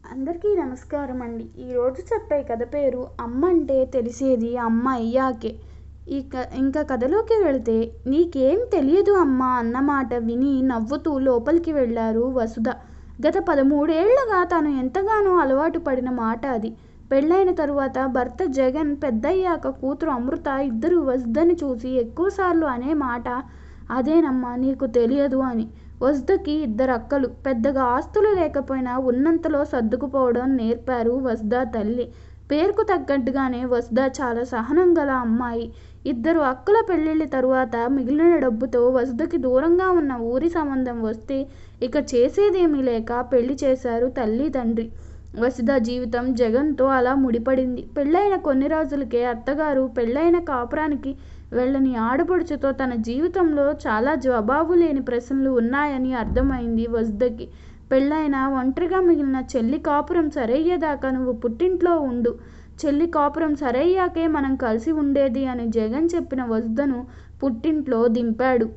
అందరికీ నమస్కారం అండి. ఈరోజు చెప్పే కథ పేరు అమ్మ అంటే తెలిసేది అమ్మ అయ్యాకే. ఇంకా కథలోకి వెళితే, నీకేం తెలియదు అమ్మా అన్నమాట విని నవ్వుతూ లోపలికి వెళ్ళారు వసుధ. గత 13 ఏళ్లుగా తను ఎంతగానో అలవాటు పడిన మాట అది. పెళ్ళైన తరువాత భర్త జగన్, పెద్దయ్యాక కూతురు అమృత ఇద్దరు వసుధని చూసి ఎక్కువసార్లు అనే మాట అదేనమ్మా నీకు తెలియదు అని. వసుధకి 2 అక్కలు. పెద్దగా ఆస్తులు లేకపోయినా ఉన్నంతలో సర్దుకుపోవడం నేర్పారు వసుధ తల్లి. పేరుకు తగ్గట్టుగానే వసుధ చాలా సహనం గల అమ్మాయి. 2 అక్కల పెళ్ళిళ్ళ తరువాత మిగిలిన డబ్బుతో వసుధకి దూరంగా ఉన్న ఊరి సంబంధం వస్తే ఇక చేసేదేమీ లేక పెళ్లి చేశారు తల్లి తండ్రి. వసుధ జీవితం జగన్తో అలా ముడిపడింది. పెళ్ళైన కొన్ని రోజులకే అత్తగారు పెళ్ళైన కాపురానికి వెళ్ళని ఆడపడుచుతో తన జీవితంలో చాలా జవాబు లేని ప్రశ్నలు ఉన్నాయని అర్థమైంది వసుధకి. పెళ్ళైన ఒంటరిగా మిగిలిన చెల్లి కాపురం సరయ్యేదాకా నువ్వు పుట్టింట్లో ఉండు, చెల్లి కాపురం సరయ్యాకే మనం కలిసి ఉండేది అని జగన్ చెప్పిన వసుధను పుట్టింట్లో దింపాడు.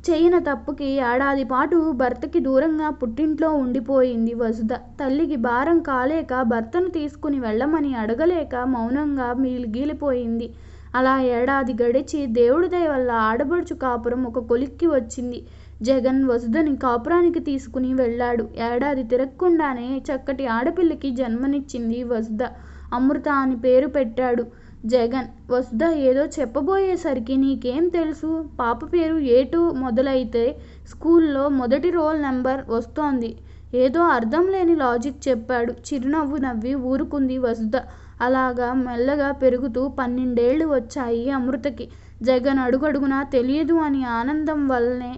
చేయన తప్పుకి ఏడాది పాటు భర్తకి దూరంగా పుట్టింట్లో ఉండిపోయింది వసుధ. తల్లికి భారం కాలేక భర్తను తీసుకుని వెళ్ళమని అడగలేక మౌనంగా మిగిలిపోయింది. అలా ఏడాది గడిచి దేవుడి దయ వల్ల ఆడబడుచు కాపురం ఒక కొలిక్కి వచ్చింది. జగన్ వసుధని కాపురానికి తీసుకుని వెళ్ళాడు. ఏడాది తిరగకుండానే చక్కటి ఆడపిల్లకి జన్మనిచ్చింది వసుధ. అమృత అని పేరు పెట్టాడు జగన్. వసుధ ఏదో చెప్పబోయేసరికి, నీకేం తెలుసు, పాప పేరు ఏటు మొదలైతే స్కూల్లో మొదటి రోల్ నెంబర్ వస్తోంది, ఏదో అర్థం లేని లాజిక్ చెప్పాడు. చిరునవ్వు నవ్వి ఊరుకుంది వసుధ. అలాగా మెల్లగా పెరుగుతూ 12 ఏళ్లు వచ్చాయి అమృతకి. జగన్ అడుగడుగునా తెలియదు అని ఆనందం వల్లనే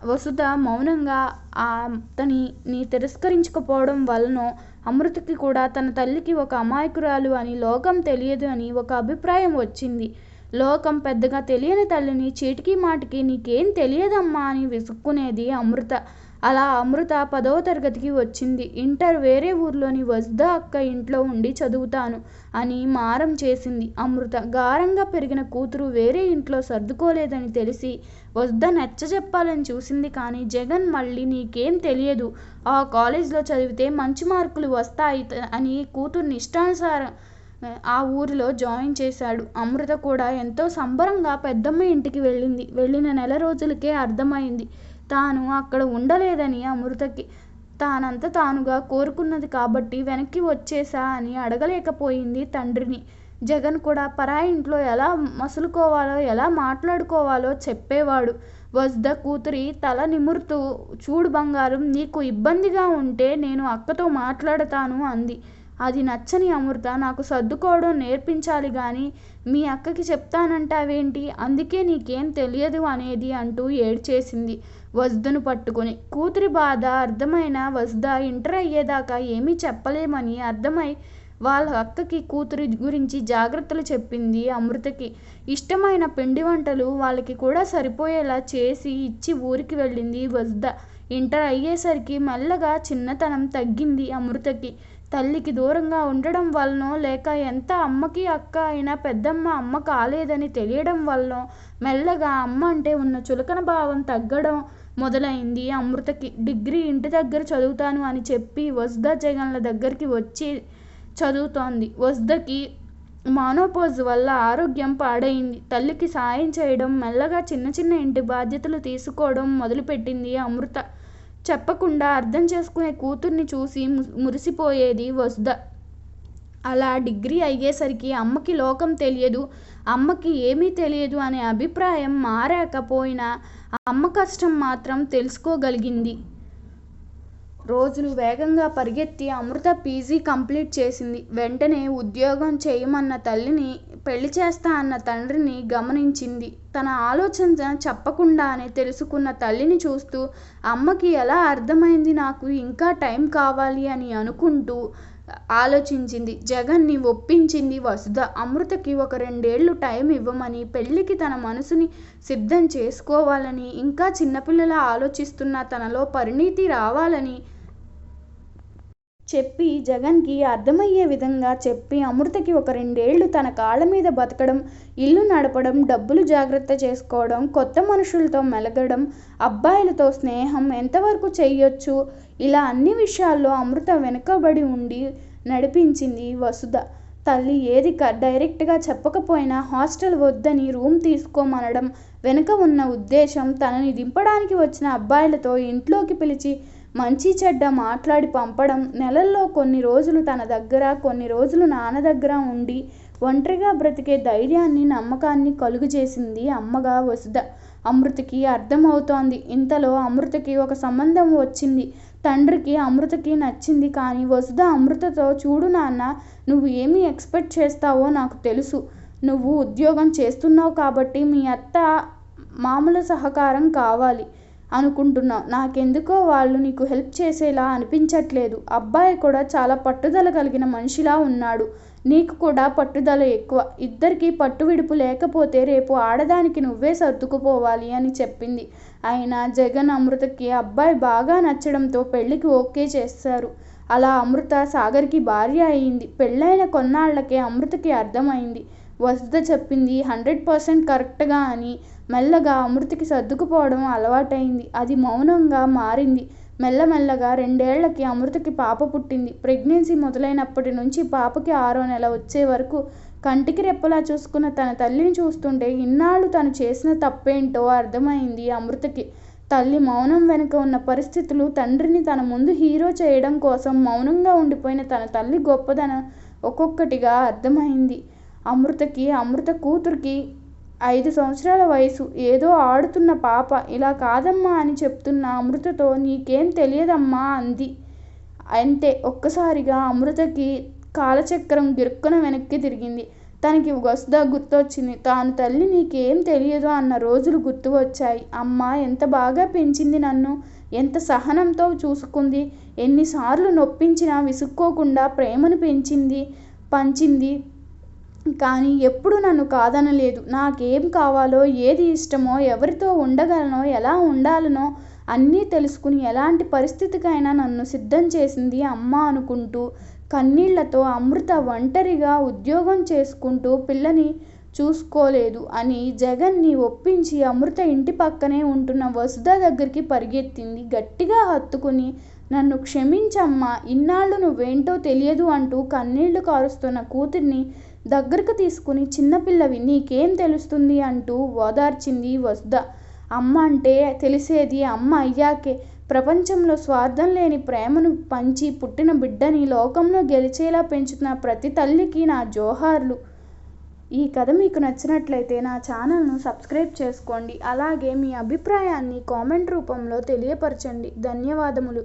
వసుధ మౌనంగా అతనిని తిరస్కరించకపోవడం వల్లనో అమృతకి కూడా తన తల్లికి ఒక అమాయకురాలు అని, లోకం తెలియదు అని ఒక అభిప్రాయం వచ్చింది. లోకం పెద్దగా తెలియని తల్లిని చీటికి మాటికి నీకేం తెలియదమ్మా అని విసుక్కునేది అమృత. అలా అమృత 10వ తరగతికి వచ్చింది. ఇంటర్ వేరే ఊర్లోని వసుధ అక్క ఇంట్లో ఉండి చదువుతాను అని మారం చేసింది అమృత. గారంగా పెరిగిన కూతురు వేరే ఇంట్లో సర్దుకోలేదని తెలిసి వసుధ నచ్చజెప్పాలని చూసింది. కానీ జగన్ మళ్ళీ నీకేం తెలియదు, ఆ కాలేజ్లో చదివితే మంచి మార్కులు వస్తాయి అని కూతుర్ని ఇష్టానుసారం ఆ ఊరిలో జాయిన్ చేశాడు. అమృత కూడా ఎంతో సంబరంగా పెద్దమ్మ ఇంటికి వెళ్ళింది. వెళ్ళిన నెల రోజులకే అర్థమైంది తాను అక్కడ ఉండలేదని అమృతకి. తానంత తానుగా కోరుకున్నది కాబట్టి వెనక్కి వచ్చేసా అని అడగలేకపోయింది తండ్రిని. జగన్ కూడా పరాయి ఇంట్లో ఎలా మసులుకోవాలో, ఎలా మాట్లాడుకోవాలో చెప్పేవాడు. వసుధ కూతురి తల నిమురుతూ, చూడు బంగారం, నీకు ఇబ్బందిగా ఉంటే నేను అక్కతో మాట్లాడతాను అంది. అది నచ్చని అమృత, నాకు సర్దుకోవడం నేర్పించాలి గాని మీ అక్కకి చెప్తానంటావేంటి, అందుకే నీకేం తెలియదు అనేది అంటూ ఏడ్చేసింది వసుధను పట్టుకుని. కూతురి బాధ అర్థమైన వసుధ ఇంటర్ అయ్యేదాకా ఏమీ చెప్పలేమని అర్థమై వాళ్ళ అక్కకి కూతురి గురించి జాగ్రత్తలు చెప్పింది అమృతకి. ఇష్టమైన పిండి వంటలు వాళ్ళకి కూడా సరిపోయేలా చేసి ఇచ్చి ఊరికి వెళ్ళింది వసుధ. ఇంటర్ అయ్యేసరికి మెల్లగా చిన్నతనం తగ్గింది అమృతకి. తల్లికి దూరంగా ఉండడం వల్లనో, లేక ఎంత అమ్మకి అక్క అయినా పెద్దమ్మ అమ్మ కాలేదని తెలియడం వల్లనో మెల్లగా అమ్మ అంటే ఉన్న చులకన భావం తగ్గడం మొదలైంది అమృతకి. డిగ్రీ ఇంటి దగ్గర చదువుతాను అని చెప్పి వసుధ జగన్ల దగ్గరికి వచ్చి చదువుతోంది. వసుధకి మానోపోజ్ వల్ల ఆరోగ్యం పాడైంది. తల్లికి సాయం చేయడం, మెల్లగా చిన్న చిన్న ఇంటి బాధ్యతలు తీసుకోవడం మొదలుపెట్టింది అమృత. చెప్పకుండా అర్థం చేసుకునే కూతుర్ని చూసి మురిసిపోయేది వసుధ. అలా డిగ్రీ అయ్యేసరికి అమ్మకి లోకం తెలియదు, అమ్మకి ఏమీ తెలియదు అనే అభిప్రాయం మారకపోయినా అమ్మ కష్టం మాత్రం తెలుసుకోగలిగింది. రోజులు వేగంగా పరిగెత్తి అమృత పీజీ కంప్లీట్ చేసింది. వెంటనే ఉద్యోగం చేయమన్న తల్లిని, పెళ్లి చేస్తా అన్న తండ్రిని గమనించింది. తన ఆలోచన చెప్పకుండానే తెలుసుకున్న తల్లిని చూస్తూ అమ్మకి ఎలా అర్థమైంది, నాకు ఇంకా టైం కావాలి అని అనుకుంటూ ఆలోచించింది. జగన్ని ఒప్పించింది వసుధ. అమృతకి ఒక 2 ఏళ్లు టైం ఇవ్వమని, పెళ్లికి తన మనసుని సిద్ధం చేసుకోవాలని, ఇంకా చిన్నపిల్లలా ఆలోచిస్తున్న తనలో పరిణితి రావాలని చెప్పి జగన్కి అర్థమయ్యే విధంగా చెప్పి అమృతకి ఒక 2 ఏళ్ళు తన కాళ్ళ మీద బతకడం, ఇల్లు నడపడం, డబ్బులు జాగ్రత్త చేసుకోవడం, కొత్త మనుషులతో మెలగడం, అబ్బాయిలతో స్నేహం ఎంతవరకు చెయ్యొచ్చు, ఇలా అన్ని విషయాల్లో అమృత వెనుకబడి ఉండి నడిపించింది వసుధ. తల్లి ఏది డైరెక్ట్గా చెప్పకపోయినా హాస్టల్ వద్దని రూమ్ తీసుకోమనడం వెనుక ఉన్న ఉద్దేశం తనని దింపడానికి వచ్చిన అబ్బాయిలతో ఇంట్లోకి పిలిచి మంచి చెడ్డ మాట్లాడి పంపడం, నెలల్లో కొన్ని రోజులు తన దగ్గర, కొన్ని రోజులు నాన్న దగ్గర ఉండి ఒంటరిగా బ్రతికే ధైర్యాన్ని, నమ్మకాన్ని కలుగజేసింది అమ్మగా వసుధ. అమృతకి అర్థమవుతోంది. ఇంతలో అమృతకి ఒక సంబంధం వచ్చింది. తండ్రికి అమృతకి నచ్చింది. కానీ వసుధ అమృతతో, చూడు నాన్న, నువ్వు ఏమి ఎక్స్పెక్ట్ చేస్తావో నాకు తెలుసు. నువ్వు ఉద్యోగం చేస్తున్నావు కాబట్టి మీ అత్త మామూలు సహకారం కావాలి అనుకుంటున్నావు. నాకెందుకో వాళ్ళు నీకు హెల్ప్ చేసేలా అనిపించట్లేదు. అబ్బాయి కూడా చాలా పట్టుదల కలిగిన మనిషిలా ఉన్నాడు. నీకు కూడా పట్టుదల ఎక్కువ. ఇద్దరికీ పట్టు విడుపు లేకపోతే రేపు ఆడదానికి నువ్వే సర్దుకుపోవాలి అని చెప్పింది. అయినా జగన్ అమృతకి అబ్బాయి బాగా నచ్చడంతో పెళ్లికి ఓకే చేశారు. అలా అమృత సాగర్కి భార్య అయింది. పెళ్ళైన కొన్నాళ్లకే అమృతకి అర్థమైంది. వసుధ చెప్పింది 100% కరెక్ట్గా అని. మెల్లగా అమృతకి సర్దుకుపోవడం అలవాటైంది. అది మౌనంగా మారింది. మెల్లమెల్లగా 2 ఏళ్లకి అమృతకి పాప పుట్టింది. ప్రెగ్నెన్సీ మొదలైనప్పటి నుంచి పాపకి 6వ నెల వచ్చే వరకు కంటికి రెప్పలా చూసుకున్న తన తల్లిని చూస్తుంటే ఇన్నాళ్ళు తను చేసిన తప్పేంటో అర్థమైంది అమృతకి. తల్లి మౌనం వెనుక ఉన్న పరిస్థితులు, తండ్రిని తన ముందు హీరో చేయడం కోసం మౌనంగా ఉండిపోయిన తన తల్లి గొప్పదనం ఒక్కొక్కటిగా అర్థమైంది అమృతకి. అమృత కూతురికి 5 సంవత్సరాల వయసు. ఏదో ఆడుతున్న పాప. ఇలా కాదమ్మా అని చెప్తున్న అమృతతో, నీకేం తెలియదమ్మా అంది. అంతే. ఒక్కసారిగా అమృతకి కాలచక్రం గిరుక్కున వెనక్కి తిరిగింది. తనకి వసుధ గుర్తొచ్చింది. తాను తల్లి నీకేం తెలియదు అన్న రోజులు గుర్తు వచ్చాయి. అమ్మ ఎంత బాగా పెంచింది నన్ను, ఎంత సహనంతో చూసుకుంది, ఎన్నిసార్లు నొప్పించినా విసుక్కోకుండా ప్రేమను పంచింది. కానీ ఎప్పుడు నన్ను కాదనలేదు. నాకేం కావాలో, ఏది ఇష్టమో, ఎవరితో ఉండగలనో, ఎలా ఉండాలనో అన్నీ తెలుసుకుని ఎలాంటి పరిస్థితికైనా నన్ను సిద్ధం చేసింది అమ్మ అనుకుంటూ కన్నీళ్లతో అమృత ఒంటరిగా ఉద్యోగం చేసుకుంటూ పిల్లని చూసుకోలేదు అని జగన్ని ఒప్పించి అమృత ఇంటి పక్కనే ఉంటున్న వసుధ దగ్గరికి పరిగెత్తింది. గట్టిగా హత్తుకుని, నన్ను క్షమించమ్మా, ఇన్నాళ్ళు నువ్వేంటో తెలియదు అంటూ కన్నీళ్లు కారుస్తున్న కూతుర్ని దగ్గరకు తీసుకుని, చిన్నపిల్లవి, నీకేం తెలుస్తుంది అంటూ ఓదార్చింది వసుధ. అమ్మ అంటే తెలిసేది అమ్మ అయ్యాకే. ప్రపంచంలో స్వార్థం లేని ప్రేమను పంచి పుట్టిన బిడ్డని లోకంలో గెలిచేలా పెంచుతున్న ప్రతి తల్లికి నా జోహార్లు. ఈ కథ మీకు నచ్చినట్లయితే నా ఛానల్ను సబ్స్క్రైబ్ చేసుకోండి. అలాగే మీ అభిప్రాయాన్ని కామెంట్ రూపంలో తెలియపరచండి. ధన్యవాదములు.